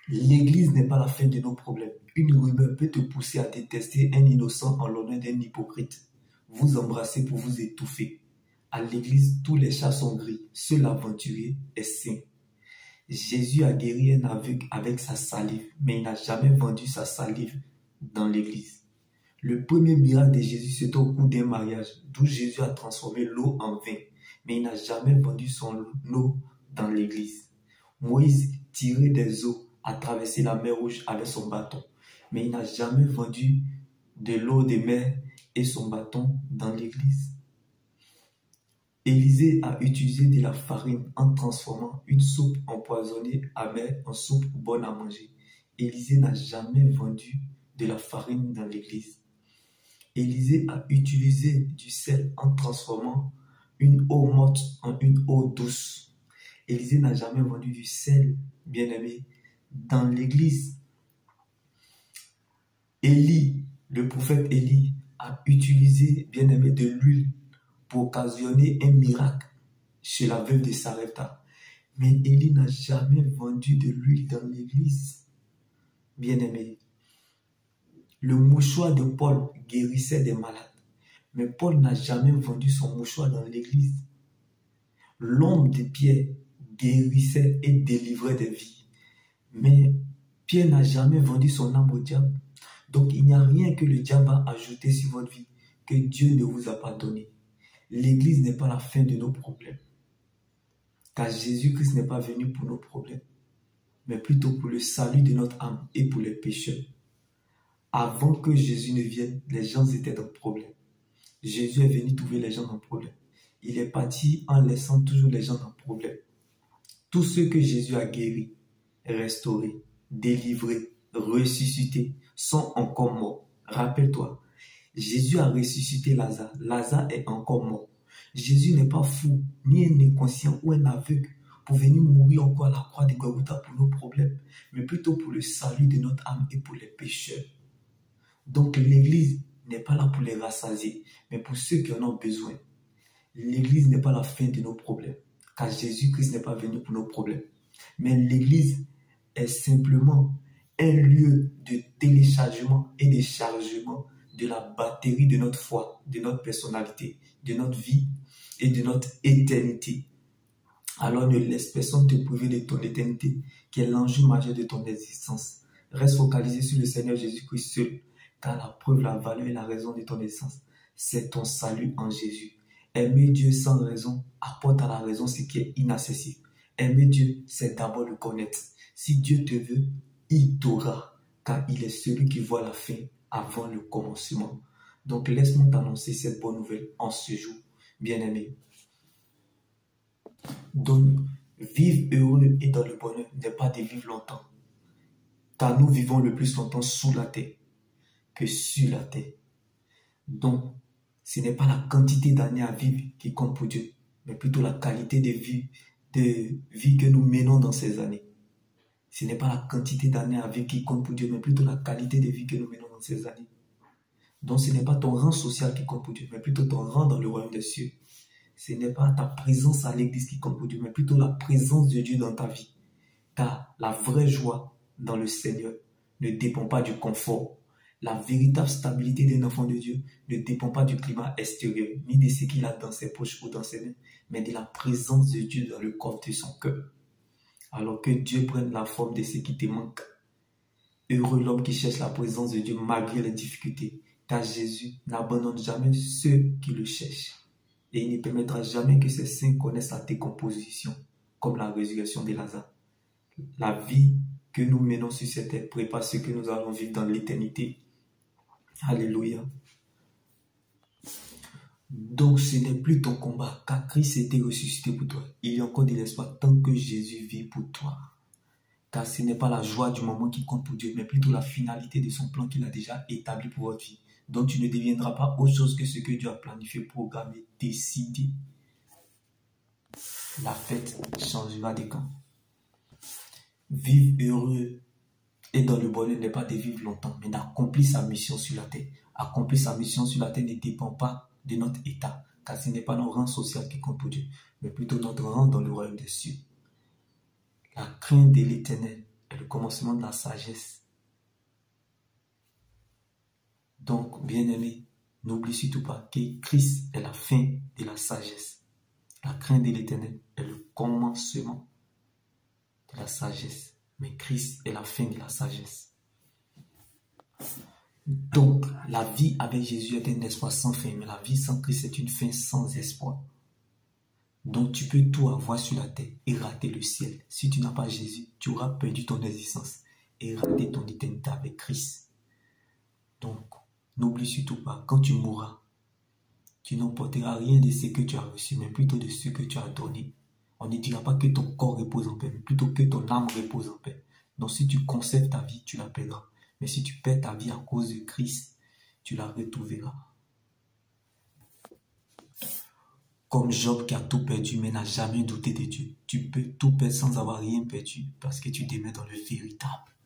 L'église n'est pas la fin de nos problèmes. Une rumeur peut te pousser à détester un innocent en l'honneur d'un hypocrite. Vous embrassez pour vous étouffer. À l'église, tous les chats sont gris. Seul l'aventurier est saint. Jésus a guéri un aveugle avec sa salive, mais il n'a jamais vendu sa salive dans l'église. Le premier miracle de Jésus, c'était au cours d'un mariage, d'où Jésus a transformé l'eau en vin, mais il n'a jamais vendu son eau dans l'église. Moïse tirait des eaux à traverser la mer Rouge avec son bâton, mais il n'a jamais vendu de l'eau de mer et son bâton dans l'église. Élisée a utilisé de la farine en transformant une soupe empoisonnée amère en soupe bonne à manger. Élisée n'a jamais vendu de la farine dans l'église. Élisée a utilisé du sel en transformant une eau morte en une eau douce. Élisée n'a jamais vendu du sel, bien-aimé, dans l'église. Élie, le prophète Élie, a utilisé, bien-aimé, de l'huile pour occasionner un miracle chez la veuve de Sarepta. Mais Élie n'a jamais vendu de l'huile dans l'église. Bien-aimé, le mouchoir de Paul guérissait des malades. Mais Paul n'a jamais vendu son mouchoir dans l'église. L'homme de Pierre guérissait et délivrait des vies. Mais Pierre n'a jamais vendu son âme au diable. Donc il n'y a rien que le diable a ajouté sur votre vie que Dieu ne vous a pas donné. L'église n'est pas la fin de nos problèmes. Car Jésus-Christ n'est pas venu pour nos problèmes, mais plutôt pour le salut de notre âme et pour les pécheurs. Avant que Jésus ne vienne, les gens étaient dans le problème. Jésus est venu trouver les gens dans le problème. Il est parti en laissant toujours les gens dans le problème. Tous ceux que Jésus a guéris, restaurés, délivrés, ressuscités, sont encore morts. Rappelle-toi, Jésus a ressuscité Lazare. Lazare est encore mort. Jésus n'est pas fou, ni un inconscient ou un aveugle pour venir mourir encore à la croix de Golgotha pour nos problèmes, mais plutôt pour le salut de notre âme et pour les pécheurs. Donc l'église n'est pas là pour les rassasier, mais pour ceux qui en ont besoin. L'église n'est pas la fin de nos problèmes, car Jésus-Christ n'est pas venu pour nos problèmes. Mais l'église est simplement un lieu de téléchargement et de chargement de la batterie de notre foi, de notre personnalité, de notre vie et de notre éternité. Alors ne laisse personne te priver de ton éternité, qui est l'enjeu majeur de ton existence. Reste focalisé sur le Seigneur Jésus-Christ seul, car la preuve, la valeur et la raison de ton existence, c'est ton salut en Jésus. Aimer Dieu sans raison apporte à la raison ce qui est inaccessible. Aimer Dieu, c'est d'abord le connaître. Si Dieu te veut, il t'aura, car il est celui qui voit la fin avant le commencement. Donc laisse-moi t'annoncer cette bonne nouvelle en ce jour, bien-aimé. Donc, vivre heureux et dans le bonheur n'est pas de vivre longtemps, car nous vivons le plus longtemps sous la terre que sur la terre. Donc, ce n'est pas la quantité d'années à vivre qui compte pour Dieu, mais plutôt la qualité de vie que nous menons dans ces années. Ce n'est pas la quantité d'années à vivre qui compte pour Dieu, mais plutôt la qualité de vie que nous menons dans ces années. Donc ce n'est pas ton rang social qui compte pour Dieu, mais plutôt ton rang dans le royaume des cieux. Ce n'est pas ta présence à l'église qui compte pour Dieu, mais plutôt la présence de Dieu dans ta vie. Car la vraie joie dans le Seigneur ne dépend pas du confort. La véritable stabilité d'un enfant de Dieu ne dépend pas du climat extérieur, ni de ce qu'il a dans ses poches ou dans ses mains, mais de la présence de Dieu dans le coffre de son cœur. Alors que Dieu prenne la forme de ce qui te manque. Heureux l'homme qui cherche la présence de Dieu malgré les difficultés, car Jésus n'abandonne jamais ceux qui le cherchent. Et il ne permettra jamais que ses saints connaissent la décomposition, comme la résurrection de Lazare. La vie que nous menons sur cette terre prépare ce que nous allons vivre dans l'éternité. Alléluia. Donc ce n'est plus ton combat, car Christ était ressuscité pour toi. Il y a encore de l'espoir tant que Jésus vit pour toi. Car ce n'est pas la joie du moment qui compte pour Dieu, mais plutôt la finalité de son plan qu'il a déjà établi pour votre vie. Donc tu ne deviendras pas autre chose que ce que Dieu a planifié, programmé, décidé. La fête changera de camp. Vivre heureux et dans le bonheur n'est pas de vivre longtemps, mais d'accomplir sa mission sur la terre. Accomplir sa mission sur la terre ne dépend pas de notre état, car ce n'est pas notre rang social qui compte pour Dieu, mais plutôt notre rang dans le royaume des cieux. La crainte de l'Éternel est le commencement de la sagesse. Donc, bien-aimé, n'oublie surtout pas que Christ est la fin de la sagesse. La crainte de l'Éternel est le commencement de la sagesse. Mais Christ est la fin de la sagesse. Donc, la vie avec Jésus est un espoir sans fin, mais la vie sans Christ est une fin sans espoir. Donc, tu peux tout avoir sur la terre et rater le ciel. Si tu n'as pas Jésus, tu auras perdu ton existence et raté ton éternité avec Christ. Donc, n'oublie surtout pas, quand tu mourras, tu n'emporteras rien de ce que tu as reçu, mais plutôt de ce que tu as donné. On ne dira pas que ton corps repose en paix, mais plutôt que ton âme repose en paix. Donc, si tu conserves ta vie, tu la perdras. Mais si tu perds ta vie à cause de Christ, tu la retrouveras. Comme Job qui a tout perdu, mais n'a jamais douté de Dieu. Tu peux tout perdre sans avoir rien perdu, parce que tu demeures dans le véritable.